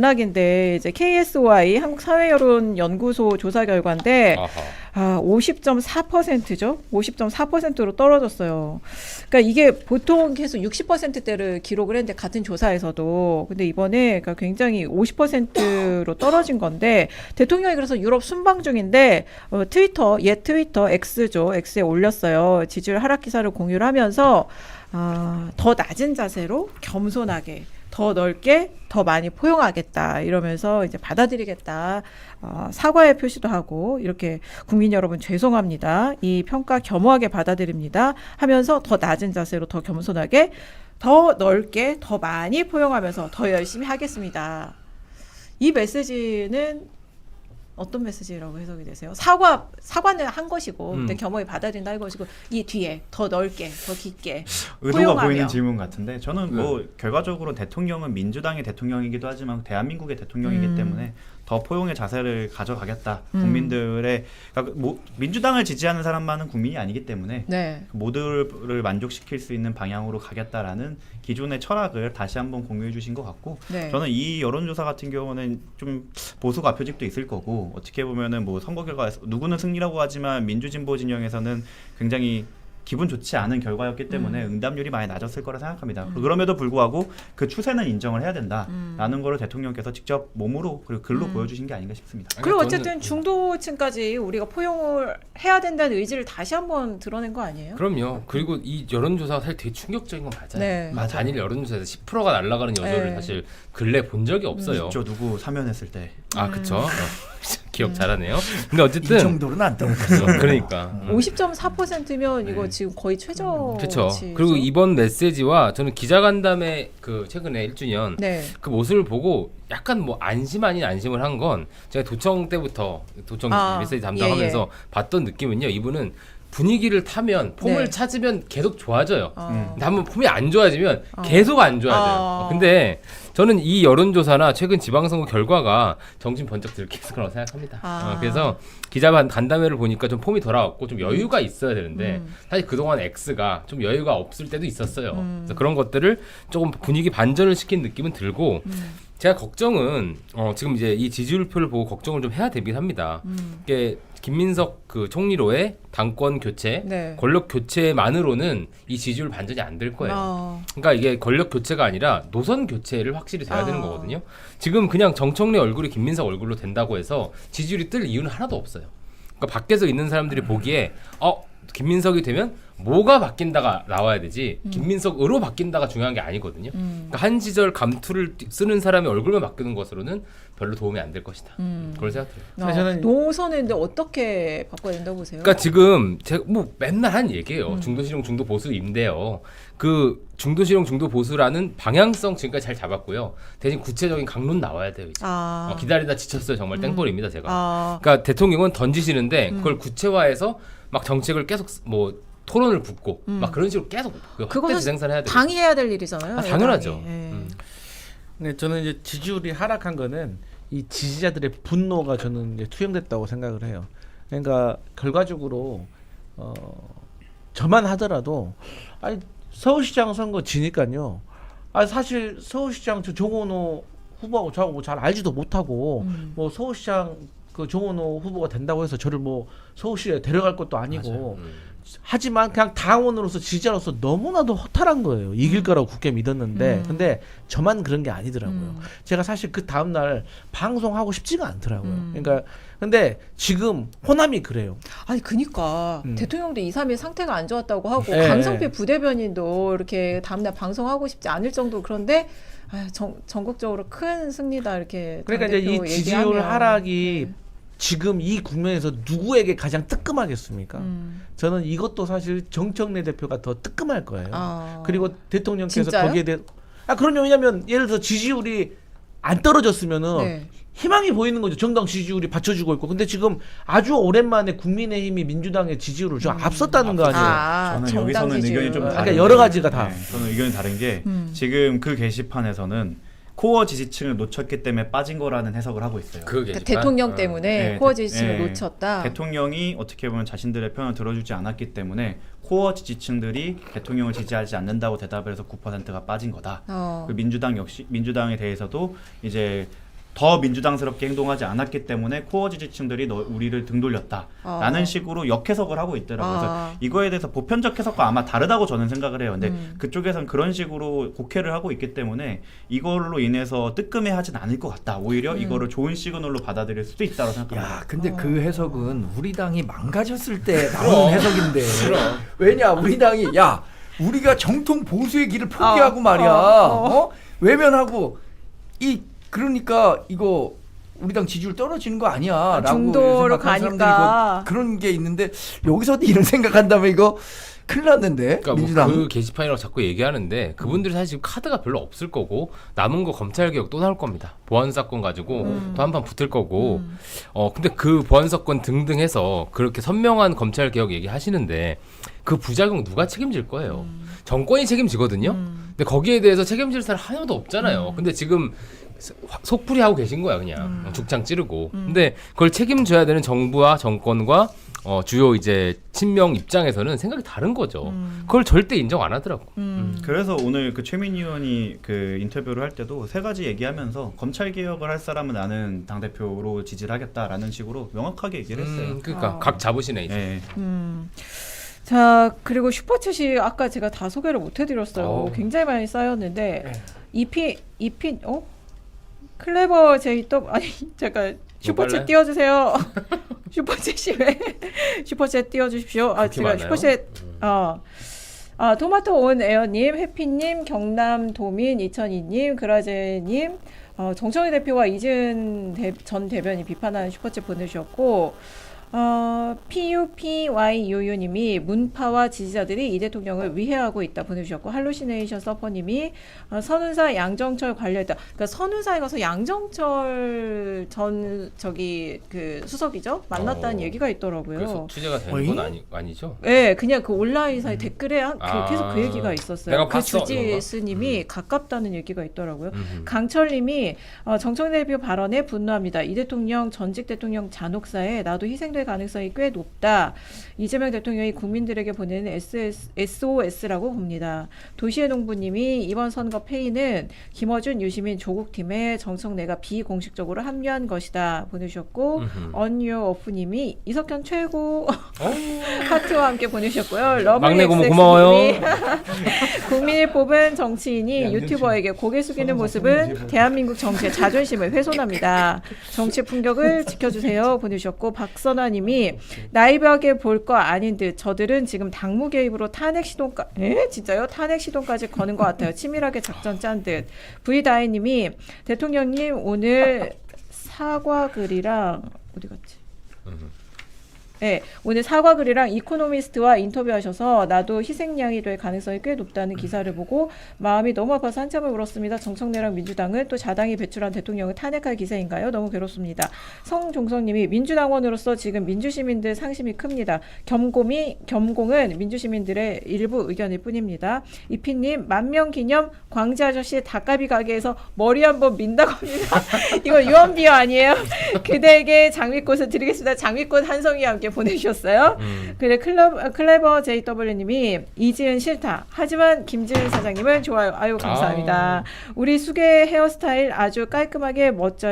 낙인데 이제 KSY 한국사회여론연구소 조사 결과인데 아하. 50.4%죠. 50.4%로 떨어졌어요. 그러니까 이게 보통 계속 60%대를 기록을 했는데 같은 조사에서도 근데 이번에 그러니까 굉장히 50%로 떨어진 건데 대통령이 그래서 유럽 순방 중인데 트위터 옛 트위터 X죠. X에 올렸어요. 지지율 하락 기사를 공유를 하면서 더 낮은 자세로 겸손하게 더 넓게 더 많이 포용하겠다 이러면서 이제 받아들이겠다 사과의 표시도 하고 이렇게 국민 여러분 죄송합니다 이 평가 겸허하게 받아들입니다 하면서 더 낮은 자세로 더 겸손하게 더 넓게 더 많이 포용하면서 더 열심히 하겠습니다. 이 메시지는 어떤 메시지라고 해석이 되세요? 사과는 한 것이고 근데 겸허히 받아들인다 한 것이고 이 뒤에 더 넓게 더 깊게 의도가 포용하며. 보이는 질문 같은데 저는 뭐 결과적으로 대통령은 민주당의 대통령이기도 하지만 대한민국의 대통령이기 때문에 더 포용의 자세를 가져가겠다. 국민들의 그러니까 민주당을 지지하는 사람만은 국민이 아니기 때문에 네. 모두를 만족시킬 수 있는 방향으로 가겠다라는 기존의 철학을 다시 한번 공유해 주신 것 같고 네. 저는 이 여론조사 같은 경우는 좀 보수가 표집도 있을 거고 어떻게 보면은 뭐 선거 결과에서 누구는 승리라고 하지만 민주진보 진영에서는 굉장히 기분 좋지 않은 결과였기 때문에 응답률이 많이 낮았을 거라 생각합니다. 그럼에도 불구하고 그 추세는 인정을 해야 된다라는 거를 대통령께서 직접 몸으로 그리고 글로 보여주신 게 아닌가 싶습니다. 그리고 저는- 어쨌든 중도층까지 우리가 포용을 해야 된다는 의지를 다시 한번 드러낸 거 아니에요? 그럼요. 그리고 이 여론조사가 사실 되게 충격적인 건 맞아요. 네. 맞아요. 단일 여론조사에서 10%가 날아가는 여론을 네. 사실 근래 본 적이 없어요. 있죠. 누구 사면했을 때. 아 그쵸. 기억 잘하네요. 근데 어쨌든 이 정도는 안 떨어졌어. 그러니까 50.4%면 이거 네. 지금 거의 최저. 그렇죠. 그리고 이번 메시지와 저는 기자간담회 그 최근에 1주년 네. 그 모습을 보고 약간 뭐 안심 아닌 안심을 한 건 제가 도청 때부터 도청 메시지 담당하면서 봤던 느낌은요. 이분은 분위기를 타면 폼을 네. 찾으면 계속 좋아져요. 어. 근데 한번 폼이 안 좋아지면 계속 안 좋아져요. 근데 저는 이 여론조사나 최근 지방선거 결과가 정신 번쩍 들게 거라고 생각합니다. 그래서 기자 간담회를 보니까 좀 폼이 돌아왔고 좀 여유가 있어야 되는데 사실 그동안 X가 좀 여유가 없을 때도 있었어요. 그래서 그런 것들을 조금 분위기 반전을 시킨 느낌은 들고 제가 걱정은 지금 이제 이 지지율표를 보고 걱정을 좀 해야 되긴 합니다. 이게 김민석 그 총리로의 당권 교체, 네. 권력 교체만으로는 이 지지율 반전이 안 될 거예요. 그러니까 이게 권력 교체가 아니라 노선 교체를 확실히 돼야 되는 거거든요. 지금 그냥 정청래 얼굴이 김민석 얼굴로 된다고 해서 지지율이 뜰 이유는 하나도 없어요. 그러니까 밖에서 있는 사람들이 보기에 김민석이 되면 뭐가 바뀐다가 나와야 되지 김민석으로 바뀐다가 중요한 게 아니거든요. 그러니까 한 시절 감투를 쓰는 사람의 얼굴만 바뀌는 것으로는 별로 도움이 안 될 것이다. 그걸 생각해요. 저는 노선을 근데 어떻게 바꿔야 된다고 보세요? 그러니까 지금 제가 뭐 맨날 한 얘기예요. 중도실용 중도보수인데요. 그 중도실용 중도보수라는 방향성 지금까지 잘 잡았고요. 대신 구체적인 강론 나와야 돼요. 이제. 기다리다 지쳤어요. 정말 땡벌입니다. 제가. 그러니까 대통령은 던지시는데 그걸 구체화해서 막 정책을 계속 뭐 토론을 붙고 막 그런 식으로 계속 확대 재생산을 해야 돼요. 당이 해야 될 일이잖아요. 당연하죠. 네, 저는 이제 지지율이 하락한 거는 이 지지자들의 분노가 저는 이제 투영됐다고 생각을 해요. 그러니까 결과적으로 저만 하더라도 아니 서울시장 선거 지니까요. 사실 서울시장 저 정원호 후보하고 저하고 잘 알지도 못하고 뭐 서울시장 그 정원호 후보가 된다고 해서 저를 뭐 서울시에 데려갈 것도 아니고 하지만 그냥 당원으로서 지지자로서 너무나도 허탈한 거예요. 이길 거라고 굳게 믿었는데 근데 저만 그런 게 아니더라고요. 제가 사실 그 다음날 방송하고 싶지가 않더라고요. 그러니까 근데 지금 호남이 그래요. 아니 그니까 대통령도 2, 3일 상태가 안 좋았다고 하고 네. 강성필 부대변인도 이렇게 다음날 방송하고 싶지 않을 정도 그런데 전국적으로 큰 승리다 이렇게 그러니까 이제 이 지지율 얘기하면. 하락이 지금 이 국면에서 누구에게 가장 뜨끔하겠습니까? 저는 이것도 사실 정청래 대표가 더 뜨끔할 거예요. 그리고 대통령께서 진짜요? 거기에 대해 그럼요. 왜냐하면 예를 들어 지지율이 안 떨어졌으면은 희망이 보이는 거죠. 정당 지지율이 받쳐주고 있고. 근데 지금 아주 오랜만에 국민의힘이 민주당의 지지율을 좀 앞섰다는 거 아니에요. 저는 여기서는 의견이 좀 다른 그러니까 여러 가지가 다. 저는 의견이 다른 게 지금 그 게시판에서는 코어 지지층을 놓쳤기 때문에 빠진 거라는 해석을 하고 있어요. 그러니까 대통령 때문에 코어 지지층을 놓쳤다. 대통령이 어떻게 보면 자신들의 편을 들어주지 않았기 때문에 코어 지지층들이 대통령을 지지하지 않는다고 대답을 해서 9%가 빠진 거다. 그 민주당 역시 민주당에 대해서도 이제 더 민주당스럽게 행동하지 않았기 때문에 코어 지지층들이 우리를 등 돌렸다라는 식으로 역해석을 하고 있더라고요. 그래서 이거에 대해서 보편적 해석과 아마 다르다고 저는 생각을 해요. 근데 그쪽에선 그런 식으로 곡해를 하고 있기 때문에 이걸로 인해서 뜨끔해하진 않을 것 같다. 오히려 이거를 좋은 시그널로 받아들일 수도 있다고 생각합니다. 야, 근데 그 해석은 우리 당이 망가졌을 때 나온 해석인데. 왜냐, 우리 당이 야, 우리가 정통 보수의 길을 포기하고 말이야. 외면하고 그러니까 이거 우리 당 지지율 떨어지는 거 아니야. 중도로 생각하는 가니까. 사람들이 그런 게 있는데 여기서도 이런 생각한다면 이거 큰일 났는데. 그러니까 민주당. 그 게시판이라고 자꾸 얘기하는데 그분들이 사실 지금 카드가 별로 없을 거고 남은 거 검찰개혁 또 나올 겁니다. 보안 사건 가지고 또 한 판 붙을 거고. 근데 그 보안 사건 등등 해서 그렇게 선명한 검찰개혁 얘기하시는데 그 부작용 누가 책임질 거예요? 정권이 책임지거든요. 근데 거기에 대해서 책임질 사람 하나도 없잖아요. 근데 지금 속풀이 하고 계신 거야 그냥 죽창 찌르고. 근데 그걸 책임져야 되는 정부와 정권과 주요 이제 친명 입장에서는 생각이 다른 거죠. 그걸 절대 인정 안 하더라고. 그래서 오늘 그 최민희 의원이 그 인터뷰를 할 때도 세 가지 얘기하면서 검찰 개혁을 할 사람은 나는 당 대표로 지지를 하겠다라는 식으로 명확하게 얘기를 했어요. 그러니까 각 잡으시네 이제. 네. 자, 그리고 슈퍼챗이 아까 제가 다 소개를 못 해드렸어요. 굉장히 많이 쌓였는데 이피 클레버 제이떡 아니 잠깐 슈퍼챗 빨라요? 띄워주세요. 슈퍼챗이 왜 슈퍼챗 띄워주십시오. 제가 많아요? 슈퍼챗 토마토 온 에어님, 해피님, 경남도민 2002님, 그라제님, 정청희 대표와 이재은 전 대변인 비판하는 슈퍼챗 보내주셨고. PUPYUU님이 문파와 지지자들이 이 대통령을 위해하고 있다 보내주셨고, 할루시네이션 서퍼님이 선운사 양정철 관련했다. 그러니까 선운사에 가서 양정철 전 그 수석이죠 만났다는 얘기가 있더라고요. 그래서 취재가 되는 건 아니죠? 네, 그냥 그 온라인사의 댓글에 계속 그 얘기가 내가 있었어요. 그 봤어, 주지스님이 가깝다는 얘기가 있더라고요. 강철님이 정청래 대표 발언에 분노합니다. 이 대통령 전직 대통령 잔혹사에 나도 희생될 가능성이 꽤 높다. 이재명 대통령이 국민들에게 보내는 SOS라고 봅니다. 도시의 농부님이 이번 선거 패인은 김어준, 유시민, 조국팀에 정청래가 비공식적으로 합류한 것이다 보내주셨고, 언유어프님이 이석현 최고 하트와 함께 보내주셨고요. 막내 고모 러블리 고마워요. 국민이 뽑은 정치인이 유튜버에게 고개 숙이는 모습은 대한민국 정치의 자존심을 훼손합니다. 정치 품격을 지켜주세요 보내주셨고, 박선아님이 나이벽에 볼 거 아닌 듯 저들은 지금 당무 개입으로 탄핵 진짜요? 탄핵 시동까지 거는 것 같아요. 치밀하게 작전 짠 듯. V다이님이 대통령님 오늘 사과글이랑 어디 갔지? 네, 오늘 사과글이랑 이코노미스트와 인터뷰하셔서 나도 희생양이 될 가능성이 꽤 높다는 기사를 보고 마음이 너무 아파서 한참을 울었습니다. 정청래랑 민주당은 또 자당이 배출한 대통령을 탄핵할 기세인가요? 너무 괴롭습니다. 성종성님이 민주당원으로서 지금 민주시민들 상심이 큽니다. 겸공은 민주시민들의 일부 의견일 뿐입니다. 이피님 만명기념 광재 아저씨 닭갈비 가게에서 머리 한번 민다고 합니다. 이거 유언비어 아니에요? 그대에게 장미꽃을 드리겠습니다. 장미꽃 한 송이와 함께 보내주셨어요. 그래 클레버 JW님이 이지은 싫다. 하지만 김지은 사장님은 좋아요. 아유 감사합니다. 우리 수계 헤어스타일 아주 깔끔하게 멋져요.